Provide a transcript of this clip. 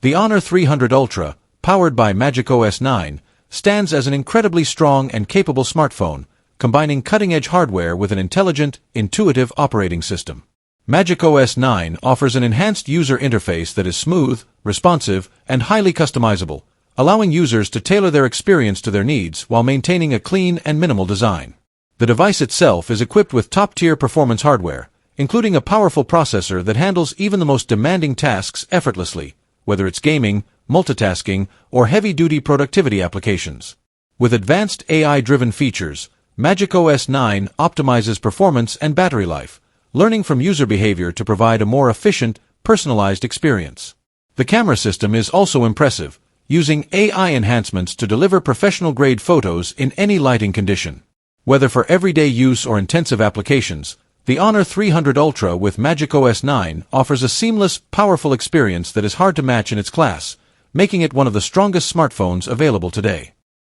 The Honor 300 Ultra, powered by MagicOS 9, stands as an incredibly strong and capable smartphone, combining cutting-edge hardware with an intelligent, intuitive operating system. MagicOS 9 offers an enhanced user interface that is smooth, responsive, and highly customizable, allowing users to tailor their experience to their needs while maintaining a clean and minimal design. The device itself is equipped with top-tier performance hardware, including a powerful processor that handles even the most demanding tasks effortlessly, whether it's gaming, multitasking, or heavy-duty productivity applications. With advanced AI-driven features, MagicOS 9 optimizes performance and battery life, learning from user behavior to provide a more efficient, personalized experience. The camera system is also impressive, using AI enhancements to deliver professional-grade photos in any lighting condition. Whether for everyday use or intensive applications, the Honor 300 Ultra with MagicOS 9 offers a seamless, powerful experience that is hard to match in its class, making it one of the strongest smartphones available today.